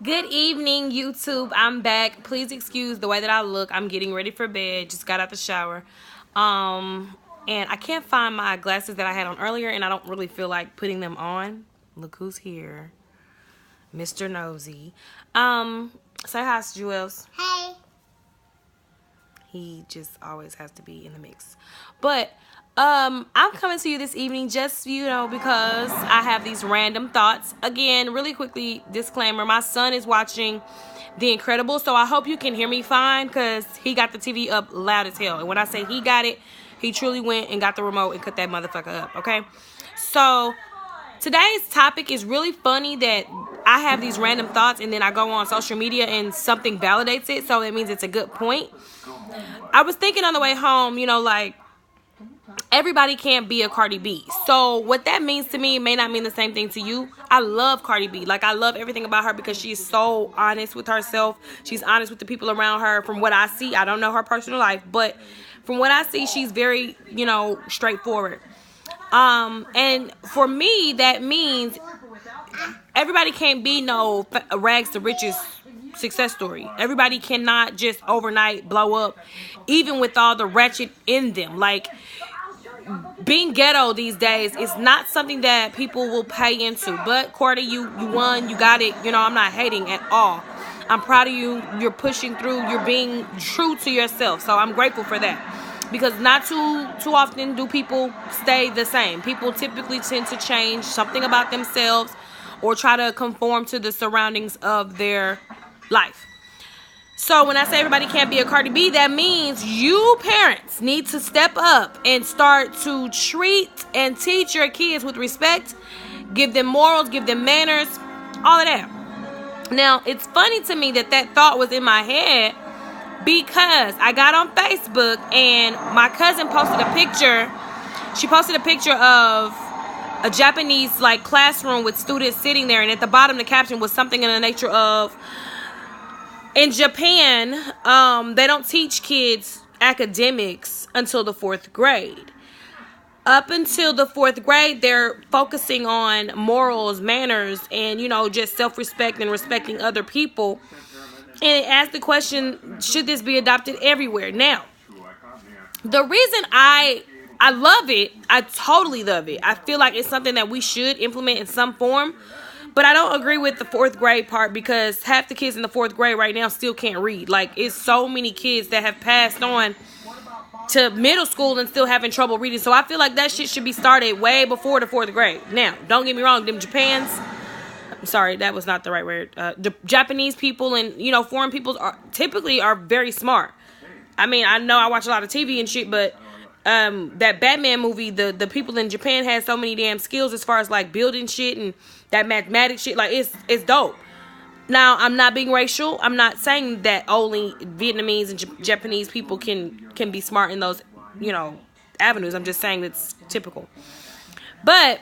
Good evening, YouTube. I'm back. Please excuse the way that I look. I'm getting ready for bed. Just got out the shower. And I can't find my glasses that I had on earlier, and I don't really feel like putting them on. Look who's here. Mr. Nosy. Say hi, Juels. Hey. He just always has to be in the mix. But I'm coming to you this evening just, because I have these random thoughts. Again, really quickly, disclaimer, my son is watching The Incredibles, so I hope you can hear me fine because he got the TV up loud as hell. And when I say he got it, he truly went and got the remote and cut that motherfucker up, okay? So today's topic is really funny that I have these random thoughts and then I go on social media and something validates it, so it means it's a good point. I was thinking on the way home, everybody can't be a Cardi B. So what that means to me may not mean the same thing to you. I love Cardi B. Like, I love everything about her because she's so honest with herself. She's honest with the people around her. From what I see, I don't know her personal life, but from what I see, she's very, straightforward. And for me, that means everybody can't be no rags to riches success story. Everybody cannot just overnight blow up, even with all the ratchet in them. Like, being ghetto these days is not something that people will pay into. But Cardi, you won, you got it. I'm not hating at all. I'm proud of you. You're pushing through. You're being true to yourself. So I'm grateful for that. Because not too often do people stay the same. People typically tend to change something about themselves or try to conform to the surroundings of their life. So when I say everybody can't be a Cardi B, that means you parents need to step up and start to treat and teach your kids with respect, give them morals, give them manners, all of that. Now, it's funny to me that thought was in my head because I got on Facebook and my cousin posted a picture. She posted a picture of a Japanese classroom with students sitting there, and at the bottom the caption was something in the nature of, in Japan, they don't teach kids academics until the 4th grade. Up until the 4th grade, they're focusing on morals, manners, and, just self-respect and respecting other people. And it asked the question, should this be adopted everywhere? Now, the reason I love it, I totally love it. I feel like it's something that we should implement in some form. But I don't agree with the 4th grade part because half the kids in the 4th grade right now still can't read. Like, it's so many kids that have passed on to middle school and still having trouble reading. So I feel like that shit should be started way before the 4th grade. Now, don't get me wrong, them I'm sorry, that was not the right word. The Japanese people and, foreign people typically are very smart. I mean, I know I watch a lot of TV and shit, but that Batman movie, the people in Japan had so many damn skills as far as building shit and that mathematics shit. It's dope. Now, I'm not being racial. I'm not saying that only Vietnamese and Japanese people can be smart in those avenues. I'm just saying it's typical. But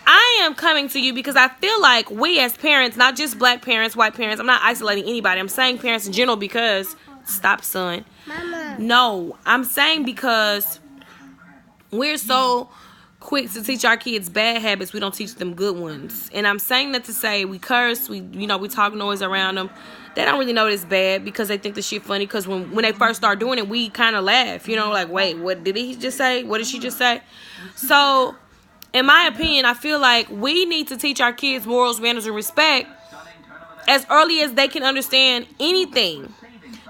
I am coming to you because I feel like we as parents, not just black parents, white parents, I'm not isolating anybody. I'm saying parents in general because, stop, son. Mama. No, I'm saying because we're so quick to teach our kids bad habits, we don't teach them good ones. And I'm saying that to say we curse, we talk noise around them. They don't really know it's bad because they think the shit funny. Because when they first start doing it, we kind of laugh. Wait, what did he just say? What did she just say? So, in my opinion, I feel like we need to teach our kids morals, manners, and respect as early as they can understand anything.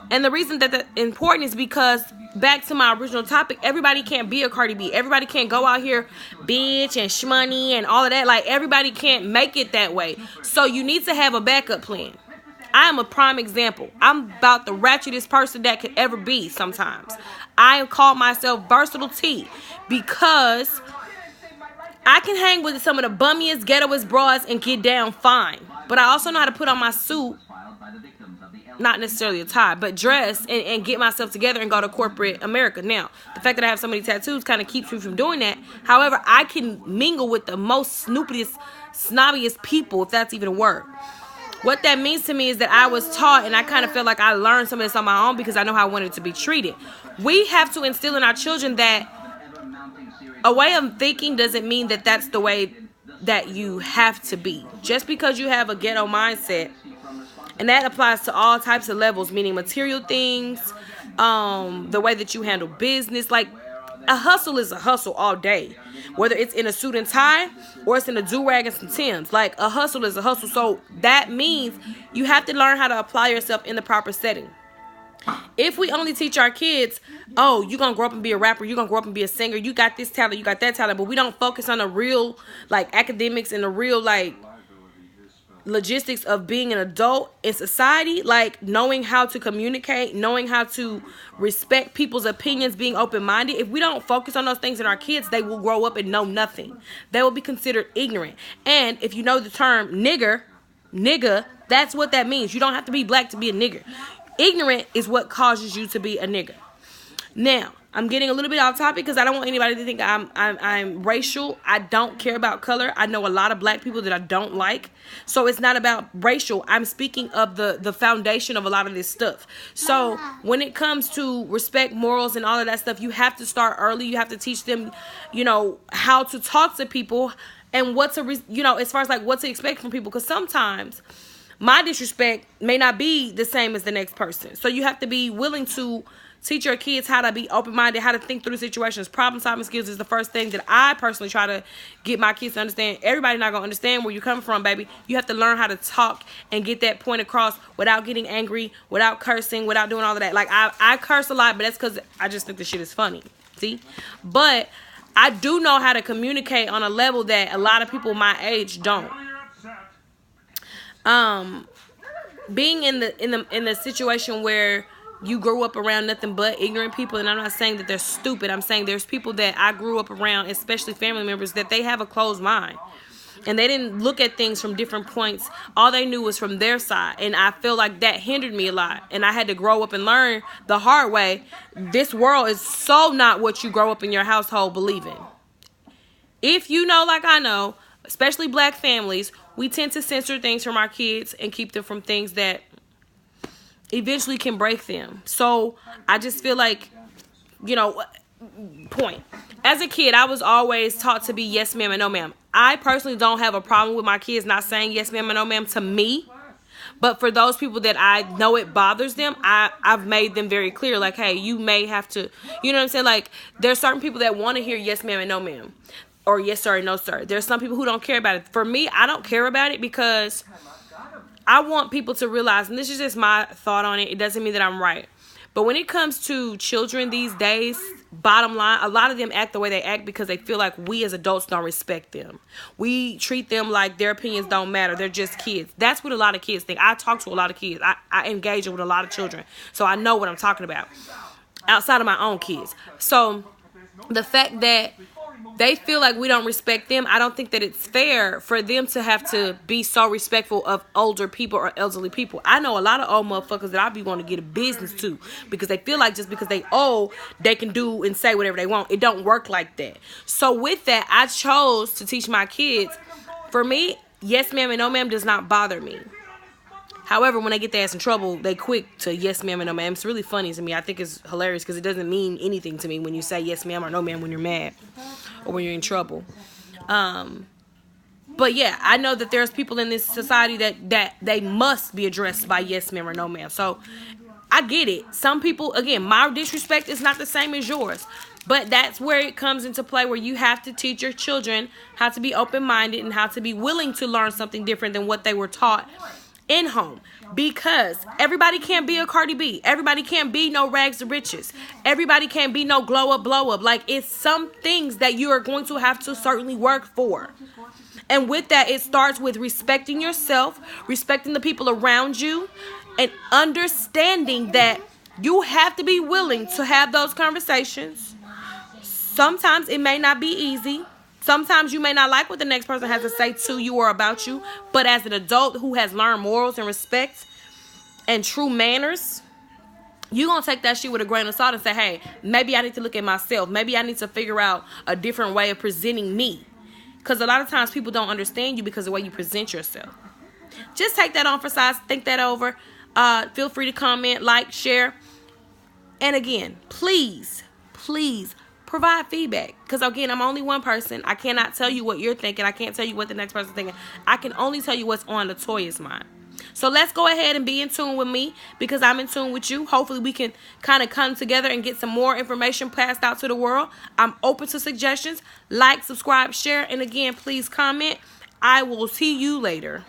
And the reason that that's important is because, back to my original topic, everybody can't be a Cardi B. Everybody can't go out here bitch and shmoney and all of that. Everybody can't make it that way. So you need to have a backup plan. I am a prime example. I'm about the ratchetest person that could ever be sometimes. I have called myself Versatile T because I can hang with some of the bummiest, ghettoest broads and get down fine. But I also know how to put on my suit, not necessarily a tie, but dress and get myself together and go to corporate America. Now, the fact that I have so many tattoos kind of keeps me from doing that. However, I can mingle with the most snoopiest, snobbiest people, if that's even a word. What that means to me is that I was taught, and I kind of feel like I learned some of this on my own because I know how I wanted to be treated. We have to instill in our children that a way of thinking doesn't mean that that's the way that you have to be. Just because you have a ghetto mindset And that applies to all types of levels, meaning material things, the way that you handle business. Like, a hustle is a hustle all day, whether it's in a suit and tie or it's in a do-rag and some Timbs. Like, a hustle is a hustle. So that means you have to learn how to apply yourself in the proper setting. If we only teach our kids, oh, you're going to grow up and be a rapper, you're going to grow up and be a singer, you got this talent, you got that talent, but we don't focus on the real, like, academics and the real, like, logistics of being an adult in society, like knowing how to communicate, knowing how to respect people's opinions, being open-minded. If we don't focus on those things in our kids, they will grow up and know nothing. They will be considered ignorant. And if you know the term nigga, that's what that means. You don't have to be black to be a nigger. Ignorant is what causes you to be a nigger. Now, I'm getting a little bit off topic because I don't want anybody to think I'm racial. I don't care about color. I know a lot of black people that I don't like. So it's not about racial. I'm speaking of the foundation of a lot of this stuff. So when it comes to respect, morals, and all of that stuff, you have to start early. You have to teach them, how to talk to people and what to, as far as like what to expect from people. Because sometimes my disrespect may not be the same as the next person. So you have to be willing to teach your kids how to be open-minded, how to think through situations. Problem-solving skills is the first thing that I personally try to get my kids to understand. Everybody's not going to understand where you're coming from, baby. You have to learn how to talk and get that point across without getting angry, without cursing, without doing all of that. Like, I curse a lot, but that's because I just think the shit is funny. See? But I do know how to communicate on a level that a lot of people my age don't. Being in the situation where you grew up around nothing but ignorant people, and I'm not saying that they're stupid. I'm saying there's people that I grew up around, especially family members, that they have a closed mind. And they didn't look at things from different points. All they knew was from their side. And I feel like that hindered me a lot. And I had to grow up and learn the hard way. This world is so not what you grow up in your household believing. If you know, like I know, especially black families, we tend to censor things from our kids and keep them from things that eventually can break them. So I just feel like, point. As a kid, I was always taught to be yes ma'am and no ma'am. I personally don't have a problem with my kids not saying yes ma'am and no ma'am to me. But for those people that I know it bothers them, I've made them very clear, like, hey, you may have to, you know what I'm saying? Like, there's certain people that want to hear yes ma'am and no ma'am. Or yes sir and no sir. There's some people who don't care about it. For me, I don't care about it because I want people to realize, and this is just my thought on it, it doesn't mean that I'm right. But when it comes to children these days, bottom line, a lot of them act the way they act because they feel like we as adults don't respect them. We treat them like their opinions don't matter. They're just kids. That's what a lot of kids think. I talk to a lot of kids. I engage with a lot of children. So I know what I'm talking about outside of my own kids. So the fact that they feel like we don't respect them, I don't think that it's fair for them to have to be so respectful of older people or elderly people. I know a lot of old motherfuckers that I be wanting to get a business to because they feel like just because they old, they can do and say whatever they want. It don't work like that. So with that, I chose to teach my kids. For me, yes ma'am and no ma'am does not bother me. However, when they get their ass in trouble, they quick to yes ma'am and no ma'am. It's really funny to me. I think it's hilarious because it doesn't mean anything to me when you say yes ma'am or no ma'am when you're mad or when you're in trouble. But yeah, I know that there's people in this society that they must be addressed by yes ma'am or no ma'am. So I get it. Some people, again, my disrespect is not the same as yours. But that's where it comes into play, where you have to teach your children how to be open-minded and how to be willing to learn something different than what they were taught in home. Because everybody can't be a Cardi B. Everybody can't be no rags to riches. Everybody can't be no glow up, blow up. Like, it's some things that you are going to have to certainly work for. And with that, it starts with respecting yourself, respecting the people around you, and understanding that you have to be willing to have those conversations. Sometimes it may not be easy. Sometimes you may not like what the next person has to say to you or about you. But as an adult who has learned morals and respect and true manners, you're going to take that shit with a grain of salt and say, hey, maybe I need to look at myself. Maybe I need to figure out a different way of presenting me. Because a lot of times people don't understand you because of the way you present yourself. Just take that on for size. Think that over. Feel free to comment, like, share. And again, please provide feedback. Because again, I'm only one person. I cannot tell you what you're thinking. I can't tell you what the next person's thinking. I can only tell you what's on LaToya's mind. So let's go ahead and be in tune with me because I'm in tune with you. Hopefully we can kind of come together and get some more information passed out to the world. I'm open to suggestions. Like, subscribe, share, and again, please comment. I will see you later.